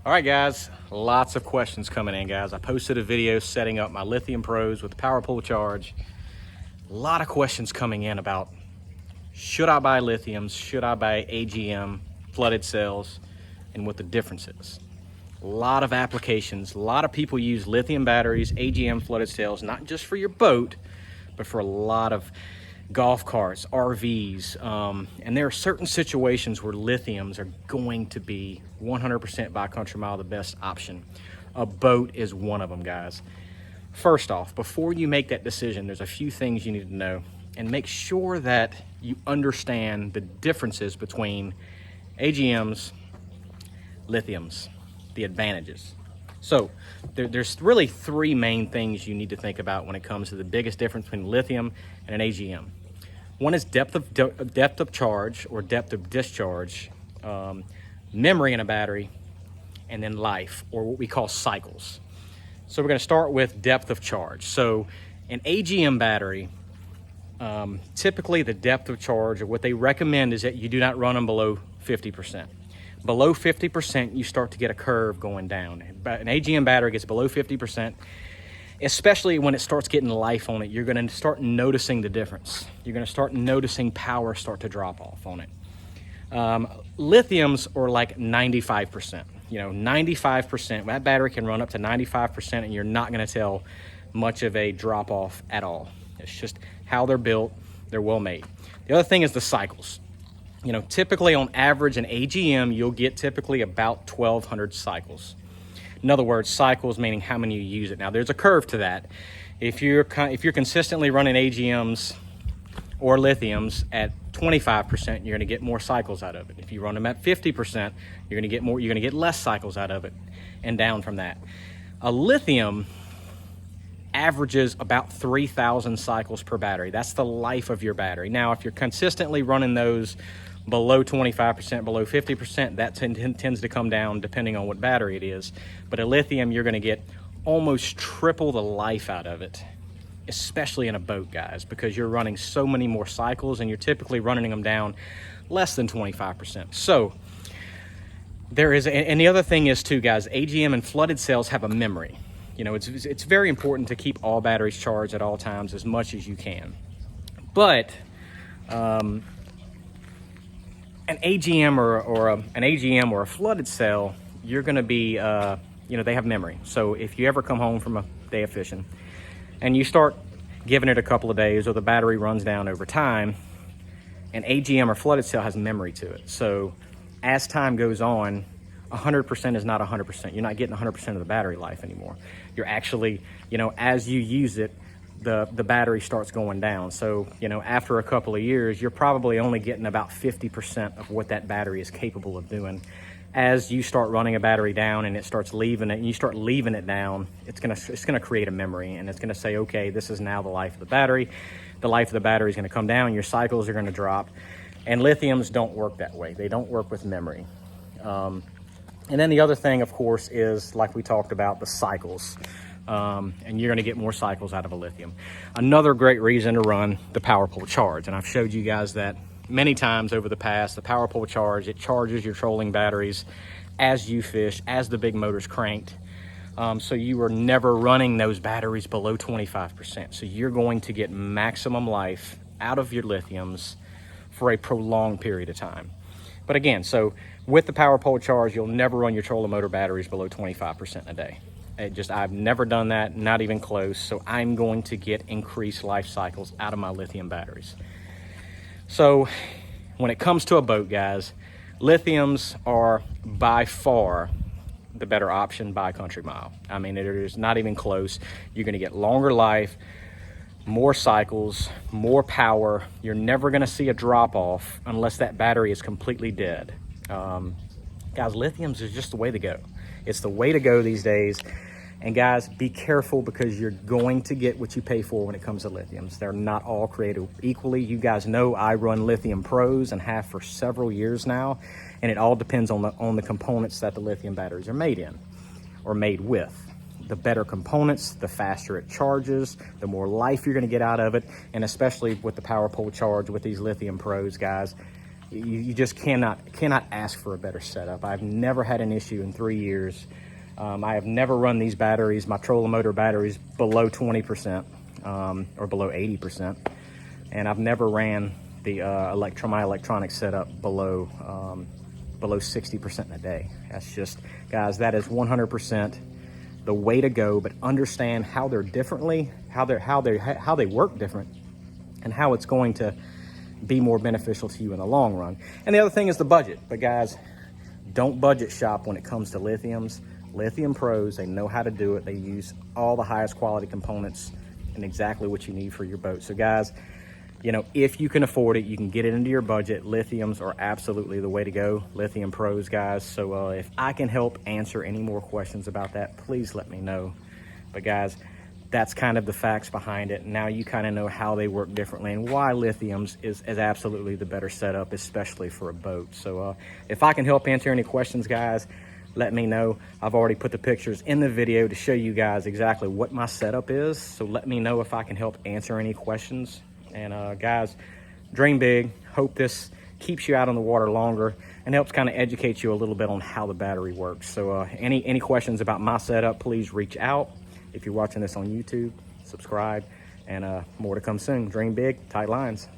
All right, guys, lots of questions coming in, guys. I posted a video setting up my Lithium Pros with the power pole charge. A lot of questions coming in about, should I buy lithiums? Should I buy AGM flooded cells, and what the difference is? A lot of applications. A lot of people use lithium batteries, AGM flooded cells, not just for your boat, but for a lot of golf carts, RVs, and there are certain situations where lithiums are going to be 100% by country mile the best option. A boat is one of them, guys. First off, before you make that decision, there's a few things you need to know, and make sure that you understand the differences between AGMs, lithiums, the advantages. So there's really three main things you need to think about when it comes to the biggest difference between lithium and an AGM. One is depth of charge or depth of discharge, memory in a battery, and then life, or what we call cycles. So we're going to start with depth of charge. So an AGM battery, typically the depth of charge, or what they recommend, is that you do not run them below 50%. Below 50%, you start to get a curve going down. An AGM battery gets below 50%, especially when it starts getting life on it. You're going to start noticing the difference. You're going to start noticing power start to drop off on it. Lithiums are like 95%. 95%. That battery can run up to 95%, and you're not going to tell much of a drop off at all. It's just how they're built. They're well made. The other thing is the cycles. Typically on average, an AGM, you'll get typically about 1,200 cycles. In other words, cycles meaning how many you use it. Now, there's a curve to that. If you're consistently running AGMs or lithiums at 25%, you're going to get more cycles out of it. If you run them at 50%, you're going to get more. You're going to get less cycles out of it, and down from that. A lithium averages about 3,000 cycles per battery. That's the life of your battery. Now, if you're consistently running those below 25%, below 50%, that tends to come down depending on what battery it is. But a lithium, you're going to get almost triple the life out of it, especially in a boat, guys, because you're running so many more cycles, and you're typically running them down less than 25%. So there is, and the other thing is too, guys, AGM and flooded cells have a memory. It's very important to keep all batteries charged at all times as much as you can. But an AGM or a flooded cell, you're going to be, they have memory. So if you ever come home from a day of fishing and you start giving it a couple of days, or the battery runs down over time, an AGM or flooded cell has memory to it. So as time goes on, 100% is not 100%. You're not getting 100% of the battery life anymore. You're actually, as you use it, the battery starts going down. So, after a couple of years, you're probably only getting about 50% of what that battery is capable of doing. As you start running a battery down and it starts leaving it, and you start leaving it down, it's gonna create a memory, and it's gonna say, okay, this is now the life of the battery. The life of the battery is gonna come down, your cycles are gonna drop. And lithiums don't work that way. They don't work with memory. And then the other thing, of course, is, like we talked about, the cycles. And you're going to get more cycles out of a lithium. Another great reason to run the power pole charge, and I've showed you guys that many times over the past. The power pole charge, it charges your trolling batteries as you fish, as the big motor's cranked. So you are never running those batteries below 25%. So you're going to get maximum life out of your lithiums for a prolonged period of time. But again, so with the power pole charge, you'll never run your trolling motor batteries below 25% a day. I've never done that, not even close. So I'm going to get increased life cycles out of my lithium batteries. So when it comes to a boat, guys, lithiums are by far the better option by country mile. I mean, it is not even close. You're going to get longer life, more cycles, more power. You're never going to see a drop off unless that battery is completely dead. Guys, lithiums is just the way to go. It's the way to go these days. And guys, be careful, because you're going to get what you pay for when it comes to lithiums. They're not all created equally. You guys know I run Lithium Pros and have for several years now, and it all depends on the components that the lithium batteries are made in or made with. The better components, the faster it charges, the more life you're going to get out of it. And especially with the power pole charge with these Lithium Pros, guys, You just cannot ask for a better setup. I've never had an issue in 3 years. I have never run these batteries, my trolling motor batteries, below 20% or below 80%. And I've never ran the my electronic setup below 60% in a day. That's just, guys, that is 100% the way to go. But understand how they're differently, how they work different, and how it's going to be more beneficial to you in the long run. And the other thing is the budget. But guys, don't budget shop when it comes to lithiums. Lithium pros, they know how to do it. They use all the highest quality components and exactly what you need for your boat. So guys, you know, if you can afford it, you can get it into your budget. Lithiums are absolutely the way to go. Lithium pros, guys. So if I can help answer any more questions about that, please let me know. But guys, that's kind of the facts behind it. Now you kind of know how they work differently and why lithiums is absolutely the better setup, especially for a boat. So if I can help answer any questions, guys, let me know. I've already put the pictures in the video to show you guys exactly what my setup is. So let me know if I can help answer any questions. And guys, dream big. Hope this keeps you out on the water longer and helps kind of educate you a little bit on how the battery works. So any questions about my setup, please reach out. If you're watching this on YouTube, subscribe, and more to come soon. Dream big, tight lines.